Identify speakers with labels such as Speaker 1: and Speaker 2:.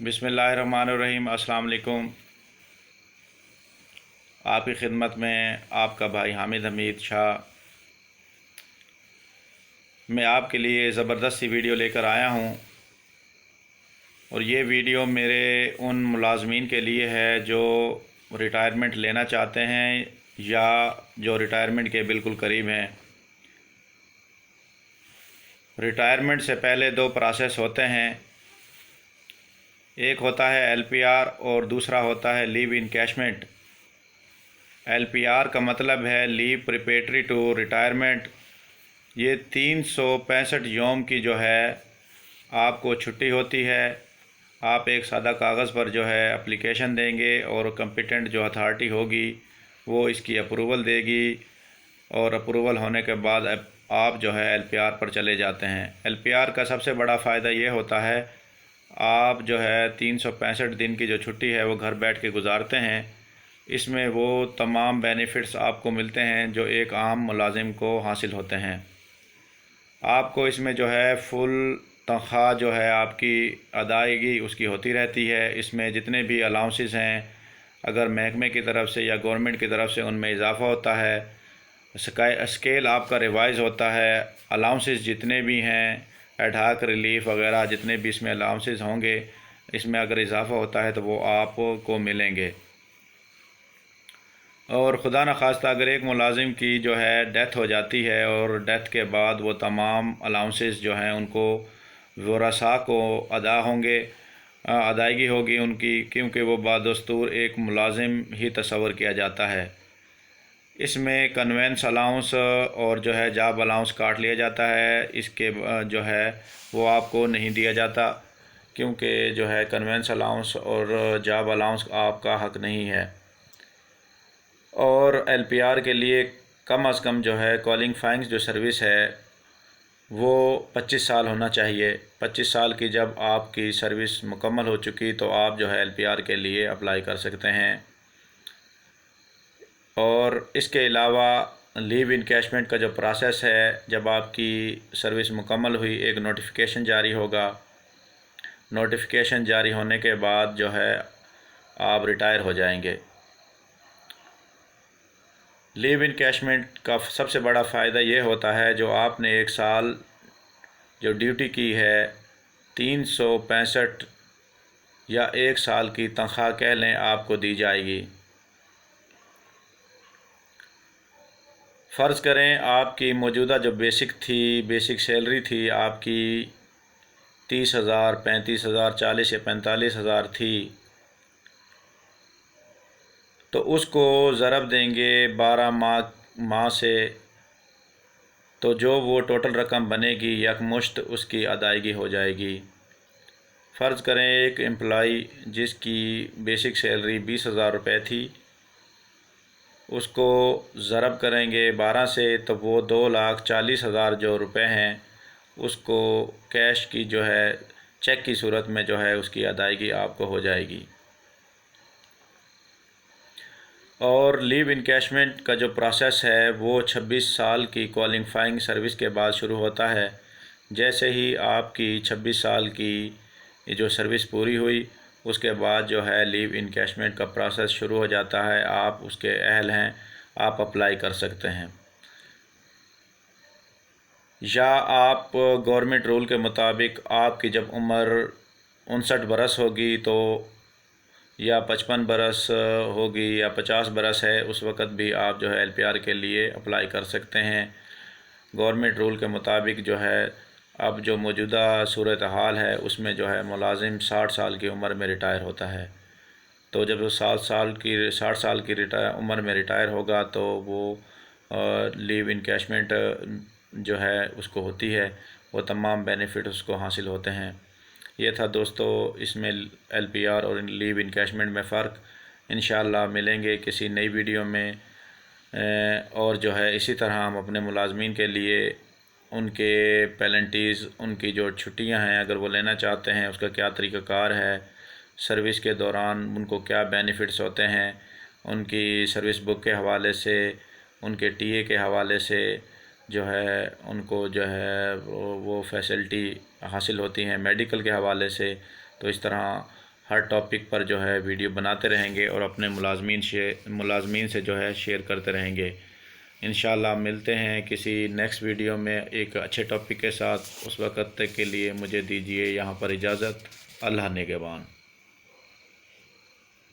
Speaker 1: बिस्मिल्लाहिर्रहमानिर्रहीम। अस्सलाम वालेकुम। आपकी खिदमत में आपका भाई हामिद हमीद शाह। मैं आपके लिए ज़बरदस्त सी वीडियो लेकर आया हूँ और ये वीडियो मेरे उन मुलाजमीन के लिए है जो रिटायरमेंट लेना चाहते हैं या जो रिटायरमेंट के बिल्कुल करीब हैं। रिटायरमेंट से पहले दो प्रोसेस होते हैं, एक होता है LPR और दूसरा होता है लीव इनकैशमेंट। LPR का मतलब है लीव प्रिपरेटरी टू रिटायरमेंट। ये 365 यौम की जो है आपको छुट्टी होती है। आप एक सादा कागज़ पर जो है एप्लीकेशन देंगे और कम्पिटेंट जो अथॉरिटी होगी वो इसकी अप्रूवल देगी और अप्रूवल होने के बाद आप जो है LPR पर चले जाते हैं। LPR का सबसे बड़ा फ़ायदा ये होता है, आप जो है 365 दिन की जो छुट्टी है वो घर बैठ के गुजारते हैं। इसमें वो तमाम बेनिफिट्स आपको मिलते हैं जो एक आम मुलाजिम को हासिल होते हैं। आपको इसमें जो है फुल तनख्वाह जो है आपकी अदायगी उसकी होती रहती है। इसमें जितने भी अलाउंसेस हैं, अगर महकमे की तरफ से या गवर्नमेंट की तरफ से, उनमें इजाफ़ा होता है। स्केल आपका रिवाइज़ होता है। अलाउंसेस जितने भी हैं, एडहाक रिलीफ वगैरह जितने भी इसमें अलाउंसेस होंगे, इसमें अगर इजाफ़ा होता है तो वो आपको मिलेंगे। और ख़ुदा न खास्ता अगर एक मुलाजिम की जो है डेथ हो जाती है और डेथ के बाद वो तमाम अलाउंसेस जो हैं उनको वरासा को अदा होंगे, अदायगी होगी उनकी, क्योंकि वो बादस्तूर एक मुलाजिम ही तस्वर किया जाता है। इसमें कन्वेंस अलाउंस और जो है जॉब अलाउंस काट लिया जाता है। इसके जो है वो आपको नहीं दिया जाता, क्योंकि जो है कन्वेंस अलाउंस और जॉब अलाउंस आपका हक नहीं है। और LPR के लिए कम अज़ कम जो है क्वालिफाइंग जो सर्विस है वो 25 साल होना चाहिए। 25 साल की जब आपकी सर्विस मुकम्मल हो चुकी तो आप जो है LPR के लिए अप्लाई कर सकते हैं। और इसके अलावा लीव इनकैशमेंट का जो प्रोसेस है, जब आपकी सर्विस मुकम्मल हुई एक नोटिफिकेशन जारी होगा। नोटिफिकेशन जारी होने के बाद जो है आप रिटायर हो जाएंगे। लीव इनकैशमेंट का सबसे बड़ा फ़ायदा ये होता है, जो आपने एक साल जो ड्यूटी की है 365 या एक साल की तनख्वाह कह लें आपको दी जाएगी। फ़र्ज़ करें आपकी मौजूदा जो बेसिक सैलरी थी आपकी 30,000, 35,000, 40 या 45,000 थी, तो उसको ज़रब देंगे 12 माह से, तो जो वो टोटल रकम बनेगी यकमुश्त उसकी अदायगी हो जाएगी। फ़र्ज़ करें एक एम्प्लॉई जिसकी बेसिक सैलरी 20,000 रुपये थी, उसको ज़रब करेंगे 12 से, तो वो 2,40,000 जो रुपए हैं उसको कैश की जो है चेक की सूरत में जो है उसकी अदायगी आपको हो जाएगी। और लीव इनकैशमेंट का जो प्रोसेस है वो 26 साल की क्वालिफाइंग सर्विस के बाद शुरू होता है। जैसे ही आपकी 26 साल की जो सर्विस पूरी हुई उसके बाद जो है लीव इनकैशमेंट का प्रोसेस शुरू हो जाता है। आप उसके अहल हैं, आप अप्लाई कर सकते हैं। या आप गवर्नमेंट रूल के मुताबिक आपकी जब उम्र 59 बरस होगी तो या 55 बरस होगी या 50 बरस है, उस वक़्त भी आप जो है LPR के लिए अप्लाई कर सकते हैं। गवर्नमेंट रूल के मुताबिक जो है अब जो मौजूदा सूरत हाल है उसमें जो है मुलाजिम 60 साल की उम्र में रिटायर होता है। तो जब वो 60 साल की उम्र में रिटायर होगा तो वो लीव इनकैशमेंट जो है उसको होती है, वो तमाम बेनिफिट उसको हासिल होते हैं। ये था दोस्तों इसमें LPR और लीव इनकैशमेंट में फ़र्क। इंशाअल्लाह मिलेंगे किसी नई वीडियो में। और जो है इसी तरह हम अपने मुलाजमीन के लिए उनके पेनल्टीज़, उनकी जो छुट्टियां हैं अगर वो लेना चाहते हैं उसका क्या तरीक़ाकार है, सर्विस के दौरान उनको क्या बेनिफिट्स होते हैं, उनकी सर्विस बुक के हवाले से, उनके TA के हवाले से जो है उनको जो है वो फैसिलिटी हासिल होती हैं, मेडिकल के हवाले से। तो इस तरह ہر ٹاپک پر جو ہے ویڈیو بناتے رہیں گے اور اپنے ملازمین سے جو ہے شیئر کرتے رہیں گے۔ انشاءاللہ ملتے ہیں کسی نیکسٹ ویڈیو میں ایک اچھے ٹاپک کے ساتھ۔ اس وقت تک کے لیے مجھے دیجیے یہاں پر اجازت۔ اللہ نگہبان۔